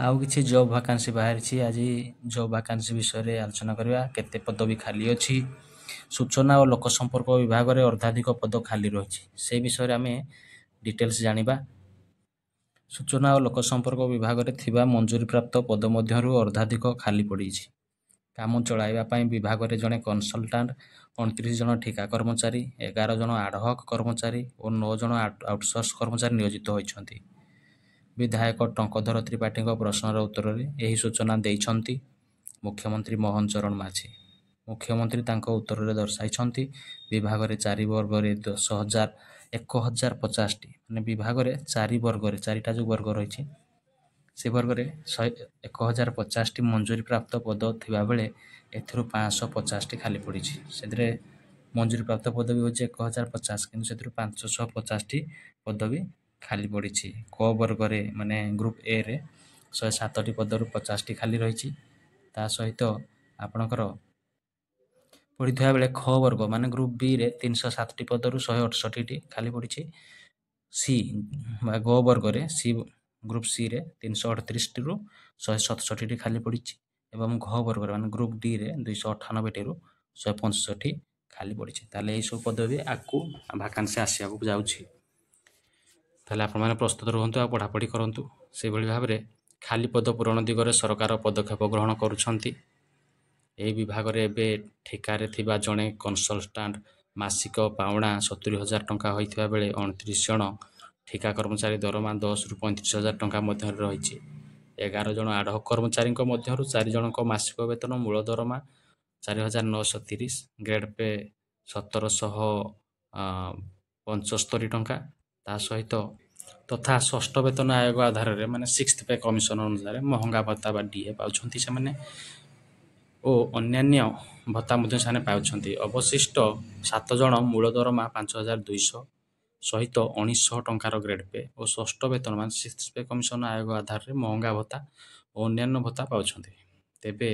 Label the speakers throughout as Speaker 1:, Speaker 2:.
Speaker 1: ଆଉ କିଛି job vacancy ବାହାରିଛି। ଆଜି ଜବ୍ ଭାକାନ୍ସି ବିଷୟରେ ଆଲୋଚନା କରିବା। କେତେ ପଦବୀ ଖାଲି ଅଛି, ସୂଚନା ଓ ଲୋକ ସମ୍ପର୍କ ବିଭାଗରେ ଅର୍ଦ୍ଧାଧିକ ପଦ ଖାଲି ରହିଛି, ସେ ବିଷୟରେ ଆମେ ଡିଟେଲ୍ସ ଜାଣିବା। ସୂଚନା ଓ ଲୋକ ସମ୍ପର୍କ ବିଭାଗରେ ଥିବା ମଞ୍ଜୁରୀପ୍ରାପ୍ତ ପଦ ମଧ୍ୟରୁ ଅର୍ଦ୍ଧାଧିକ ଖାଲି ପଡ଼ିଛି। କାମ ଚଳାଇବା ପାଇଁ ବିଭାଗରେ ଜଣେ କନସଲଟାଣ୍ଟ, 29 ଜଣ ଠିକା କର୍ମଚାରୀ, 11 ଜଣ ଆଡହକ୍ କର୍ମଚାରୀ ଓ 9 ଜଣ ଆଉଟସୋର୍ସ କର୍ମଚାରୀ ନିୟୋଜିତ ହୋଇଛନ୍ତି। ବିଧାୟକ ଟଙ୍କଧର ତ୍ରିପାଠୀଙ୍କ ପ୍ରଶ୍ନର ଉତ୍ତରରେ ଏହି ସୂଚନା ଦେଇଛନ୍ତି ମୁଖ୍ୟମନ୍ତ୍ରୀ ମୋହନ ଚରଣ ମାଝୀ। ମୁଖ୍ୟମନ୍ତ୍ରୀ ତାଙ୍କ ଉତ୍ତରରେ ଦର୍ଶାଇଛନ୍ତି, ବିଭାଗରେ 4 ବର୍ଗରେ 1050ଟି ମାନେ ବିଭାଗରେ 4 ବର୍ଗରେ 4ଟା ଯେଉଁ ବର୍ଗ ରହିଛି ସେ ବର୍ଗରେ 1050ଟି ମଞ୍ଜୁରୀପ୍ରାପ୍ତ ପଦ ଥିବାବେଳେ ଏଥିରୁ 550ଟି ଖାଲି ପଡ଼ିଛି। ସେଥିରେ ମଞ୍ଜୁରୀପ୍ରାପ୍ତ ପଦବୀ ହେଉଛି 1050, କିନ୍ତୁ ସେଥିରୁ 550ଟି ପଦବୀ ଖାଲି ପଡ଼ିଛି। କ ବର୍ଗରେ ମାନେ ଗ୍ରୁପ୍ ଏରେ 107ଟି ପଦରୁ 50ଟି ଖାଲି ରହିଛି। ତା ସହିତ ଆପଣଙ୍କର ପଡ଼ିଥିବା ବେଳେ ଖ ବର୍ଗ ମାନେ ଗ୍ରୁପ୍ ବିରେ 307ଟି ପଦରୁ 168ଟି ଖାଲି ପଡ଼ିଛି। ସି ବା ଗ ବର୍ଗରେ ଗ୍ରୁପ୍ ସିରେ 338ଟିରୁ 167ଟି ଖାଲି ପଡ଼ିଛି ଏବଂ ଘ ବର୍ଗରେ ମାନେ ଗ୍ରୁପ୍ ଡିରେ 298ଟିରୁ 165ଟି ଖାଲି ପଡ଼ିଛି। ତାହେଲେ ଏଇସବୁ ପଦବୀ ଆଗକୁ ଭାକାନ୍ସି ଆସିବାକୁ ଯାଉଛି। ତାହେଲେ ଆପଣମାନେ ପ୍ରସ୍ତୁତ ରୁହନ୍ତୁ ଆଉ ପଢ଼ାପଢ଼ି କରନ୍ତୁ। ସେହିଭଳି ଭାବରେ ଖାଲି ପଦ ପୂରଣ ଦିଗରେ ସରକାର ପଦକ୍ଷେପ ଗ୍ରହଣ କରୁଛନ୍ତି। ଏହି ବିଭାଗରେ ଏବେ ଠିକାରେ ଥିବା ଜଣେ କନସଲଟାଣ୍ଟ ମାସିକ ପାଉଣା 70,000 ଟଙ୍କା ହୋଇଥିବା ବେଳେ 29 ଜଣ ଠିକା କର୍ମଚାରୀ ଦରମା 10ରୁ 35,000 ଟଙ୍କା ମଧ୍ୟରେ ରହିଛି। 11 ଜଣ ଆଡହକ୍ କର୍ମଚାରୀଙ୍କ ମଧ୍ୟରୁ 4 ଜଣଙ୍କ ମାସିକ ବେତନ ମୂଳ ଦରମା 4,930, ଗ୍ରେଡ୍ ପେ 1,775 ଟଙ୍କା। ତା ସହିତ ତଥା ଷଷ୍ଠ ବେତନ ଆୟୋଗ ଆଧାରରେ ମାନେ 6th ପେ କମିଶନ ଅନୁସାରେ ମହଙ୍ଗା ଭତ୍ତା ବା ଡିଏ ପାଉଛନ୍ତି ସେମାନେ ଓ ଅନ୍ୟାନ୍ୟ ଭତ୍ତା ମଧ୍ୟ ସେମାନେ ପାଉଛନ୍ତି। ଅବଶିଷ୍ଟ 7 ଜଣ ମୂଳ ଦରମା 5,200 ସହିତ 1,900 ଟଙ୍କାର ଗ୍ରେଡ୍ ପେ ଓ ଷଷ୍ଠ ବେତନ ମାନେ 6th ପେ କମିଶନ ଆୟୋଗ ଆଧାରରେ ମହଙ୍ଗା ଭତ୍ତା ଓ ଅନ୍ୟାନ୍ୟ ଭତ୍ତା ପାଉଛନ୍ତି। ତେବେ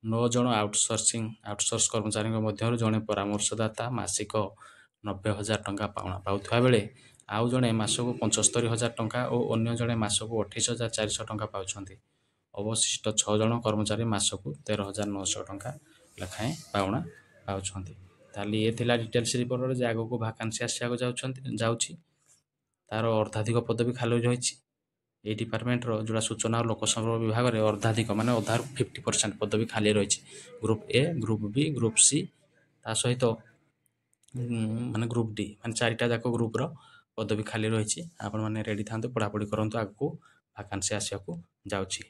Speaker 1: 9 ଜଣ ଆଉଟସୋର୍ସ କର୍ମଚାରୀଙ୍କ ମଧ୍ୟରୁ ଜଣେ ପରାମର୍ଶଦାତା ମାସିକ 90,000 ଟଙ୍କା ପାଉଣା ପାଉଥିବା ବେଳେ ଆଉ ଜଣେ ମାସକୁ 75,000 ଟଙ୍କା ଓ ଅନ୍ୟ ଜଣେ ମାସକୁ 28,400 ଟଙ୍କା ପାଉଛନ୍ତି। ଅବଶିଷ୍ଟ 6 ଜଣ କର୍ମଚାରୀ ମାସକୁ 13,900 ଟଙ୍କା ଲେଖାଏଁ ପାଉଣା ପାଉଛନ୍ତି। ତାହେଲେ ଇଏ ଥିଲା ଡିଟେଲ୍ସ ରିପୋର୍ଟରେ ଯେ ଆଗକୁ ଭାକାନ୍ସି ଆସିବାକୁ ଯାଉଛି। ତାର ଅର୍ଦ୍ଧାଧିକ ପଦବୀ ଖାଲି ରହିଛି। এই ଡିପାର୍ଟମେଣ୍ଟର ଯେଉଁଟା ସୂଚନା ଓ ଲୋକ ସମ୍ପର୍କ ବିଭାଗରେ ଅର୍ଦ୍ଧାଧିକ ମାନେ ଅଧାରୁ 50% ପଦବୀ ଖାଲି ରହିଛି। Group A, group B, group C ତା ସହିତ ମାନେ ଗ୍ରୁପ୍ ଡି ମାନେ 4ଟା ଯାକ ଗ୍ରୁପ୍ର ପଦବୀ ଖାଲି ରହିଛି। ଆପଣମାନେ ରେଡ଼ି ଥାନ୍ତୁ, ପଢ଼ାପଢ଼ି କରନ୍ତୁ, ଆଗକୁ ଭାକାନ୍ସି ଆସିବାକୁ ଯାଉଛି।